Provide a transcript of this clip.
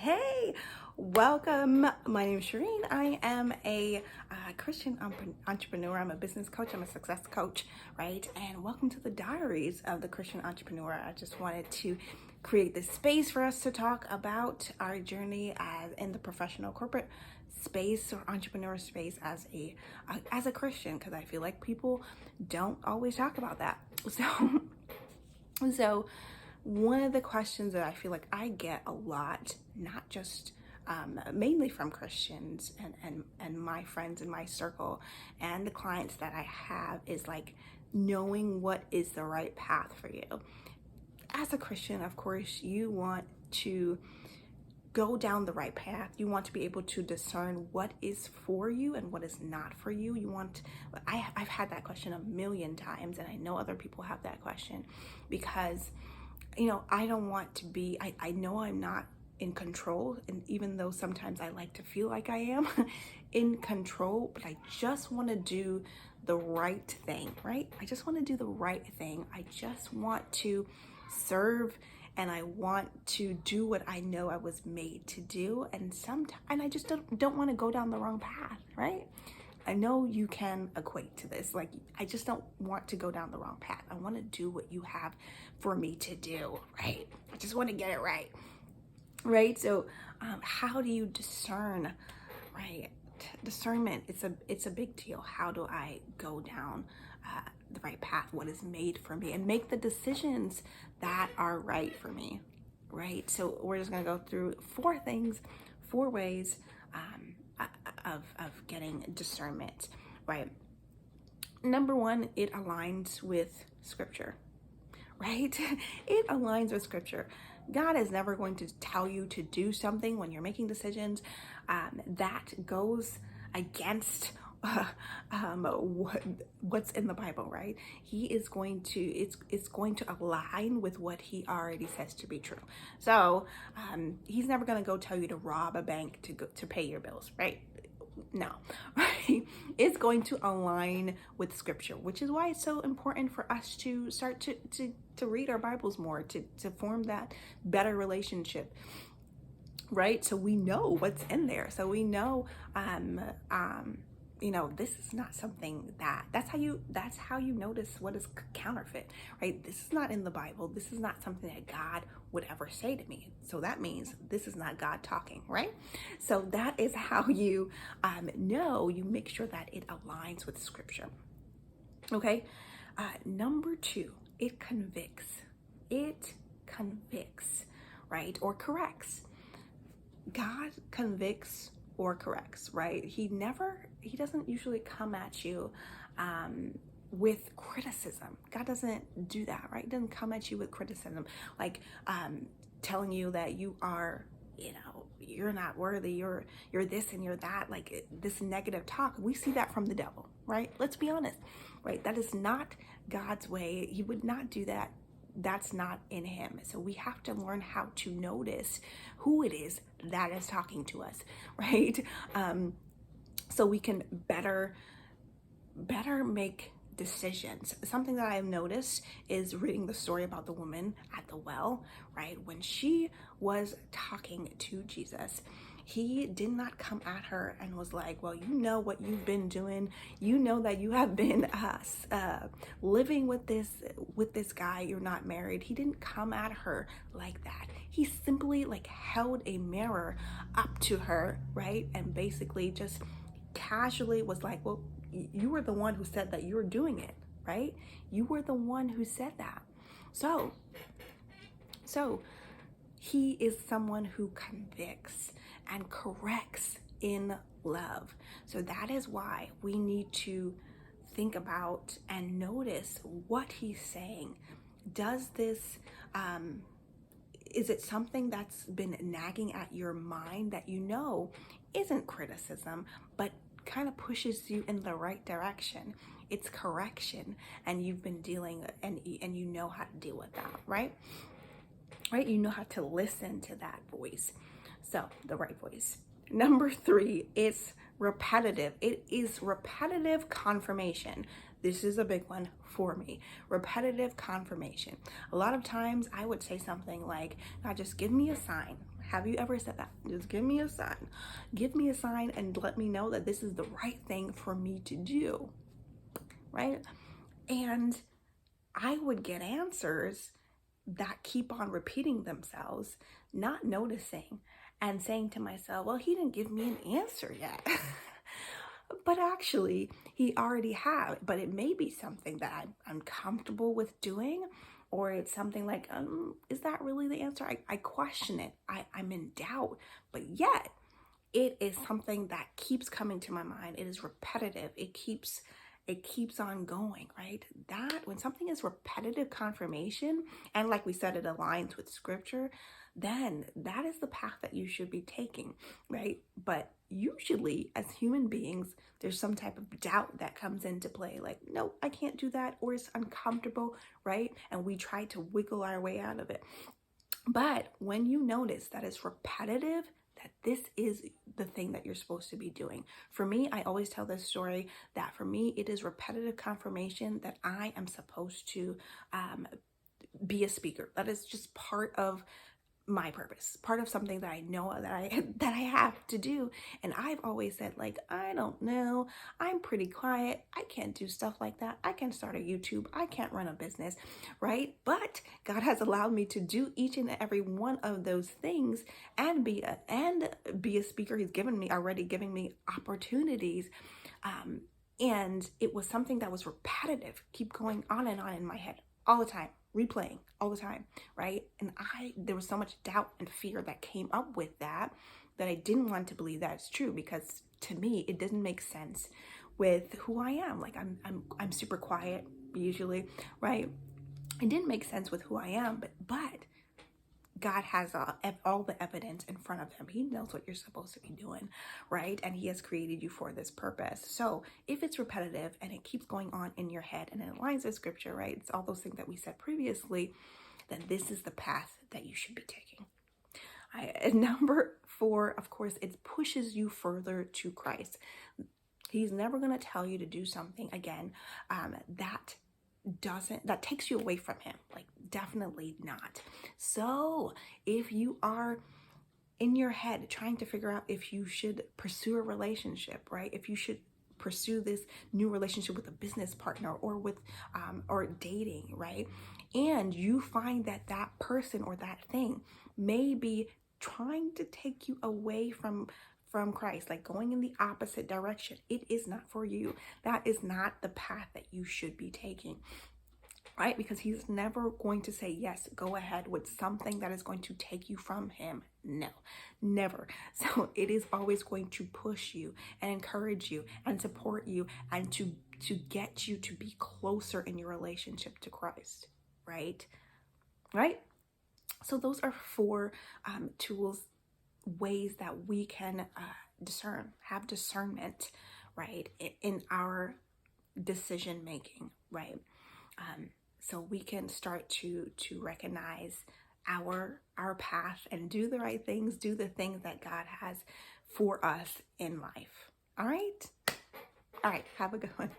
Hey, welcome. My name is Shireen. I am a Christian entrepreneur. I'm a business coach. I'm a success coach, right? And welcome to the Diaries of the Christian Entrepreneur. I just wanted to create this space for us to talk about our journey in the professional corporate space or entrepreneur space as a Christian, because I feel like people don't always talk about that. So one of the questions that I feel like I get a lot, not just mainly from Christians and my friends in my circle and the clients that I have, is like knowing what is the right path for you. As a Christian, of course, you want to go down the right path. You want to be able to discern what is for you and what is not for you. I've had that question a million times, and I know other people have that question because I don't want to be, I know I'm not in control. And even though sometimes I like to feel like I am in control, but I just want to do the right thing, right? I just want to do the right thing. I just want to serve, and I want to do what I know I was made to do. And I just don't want to go down the wrong path, right? I know you can equate to this. Like, I just don't want to go down the wrong path. I want to do what you have for me to do, right? I just want to get it right, right? So how do you discern, right? Discernment, it's a big deal. How do I go down the right path, what is made for me, and make the decisions that are right for me, right? So we're just going to go through four ways of getting discernment, right? Number one, it aligns with scripture, right? It aligns with scripture. God is never going to tell you to do something when you're making decisions that goes against what's in the Bible, right? He is going to, it's going to align with what he already says to be true. So he's never going to go tell you to rob a bank to pay your bills, right? No, right? It's going to align with scripture, which is why it's so important for us to start to read our Bibles more, to form that better relationship, right? So we know what's in there. So we know, this is not something that's how you notice what is counterfeit, right? This is not in the Bible. This is not something that God would ever say to me. So that means this is not God talking, right? So that is how you know, you make sure that it aligns with scripture. Okay. Number two, it convicts. It convicts, right? Or corrects. God convicts or corrects, right? He doesn't usually come at you with criticism. God doesn't do that, right? He doesn't come at you with criticism, like telling you that you are, you're not worthy, you're this and you're that, like this negative talk. We see that from the devil, right? Let's be honest, right? That is not God's way. He would not do that. That's not in him. So we have to learn how to notice who it is that is talking to us, right? So we can better make decisions. Something that I've noticed is reading the story about the woman at the well, right? When she was talking to Jesus, he did not come at her and was like, well, you know what you've been doing. You know that you have been living with this guy. You're not married. He didn't come at her like that. He simply held a mirror up to her, right? And basically just casually was like, well, you were the one who said that you were doing it, right? You were the one who said that. So he is someone who convicts and corrects in love. So that is why we need to think about and notice what he's saying. Does this, is it something that's been nagging at your mind that isn't criticism, but kind of pushes you in the right direction? It's correction, and you've been dealing, and you know how to deal with that, right? Right? You know how to listen to that voice. So the right voice. Number three is repetitive. It is repetitive confirmation. This is a big one for me. Repetitive confirmation. A lot of times I would say something like, God, just give me a sign, Have you ever said that? Just give me a sign. Give me a sign and let me know that this is the right thing for me to do, right? And I would get answers that keep on repeating themselves, not noticing, and saying to myself, well, he didn't give me an answer yet. But actually, he already have. But it may be something that I'm comfortable with doing, or it's something like, is that really the answer? I question it. I'm in doubt. But yet, it is something that keeps coming to my mind. It is repetitive. It keeps on going, right? That when something is repetitive confirmation, and like we said, it aligns with scripture, then that is the path that you should be taking, right? But usually as human beings, there's some type of doubt that comes into play, like, no, I can't do that, or it's uncomfortable, right? And we try to wiggle our way out of it. But when you notice that it's repetitive, that this is the thing that you're supposed to be doing. For me, I always tell this story that for me, it is repetitive confirmation that I am supposed to be a speaker. That is just part of my purpose, part of something that I know that I have to do. And I've always said, like, I don't know, I'm pretty quiet, I can't do stuff like that, I can start a YouTube, I can't run a business, right? But God has allowed me to do each and every one of those things and be a speaker. He's already giving me opportunities, and it was something that was repetitive, keep going on and on in my head all the time, replaying all the time, right? And there was so much doubt and fear that came up with that I didn't want to believe that it's true, because to me, it doesn't make sense with who I am. Like I'm super quiet usually, right? It didn't make sense with who I am, but God has all the evidence in front of him. He knows what you're supposed to be doing, right? And he has created you for this purpose. So if it's repetitive and it keeps going on in your head and it aligns with scripture, right? It's all those things that we said previously, then this is the path that you should be taking. Number 4, of course, it pushes you further to Christ. He's never going to tell you to do something again that takes you away from him. Like, definitely not. So if you are in your head trying to figure out if you should pursue a relationship, right? If you should pursue this new relationship with a business partner or with or dating, right? And you find that person or that thing may be trying to take you away from Christ, like going in the opposite direction. It is not for you. That is not the path that you should be taking, right? Because he's never going to say, yes, go ahead with something that is going to take you from him. No, never. So it is always going to push you and encourage you and support you and to get you to be closer in your relationship to Christ, right? Right? So those are 4 tools, ways that we can have discernment, right, in our decision making, right? So we can start to recognize our path and do the right things, do the things that God has for us in life. All right. Have a good one.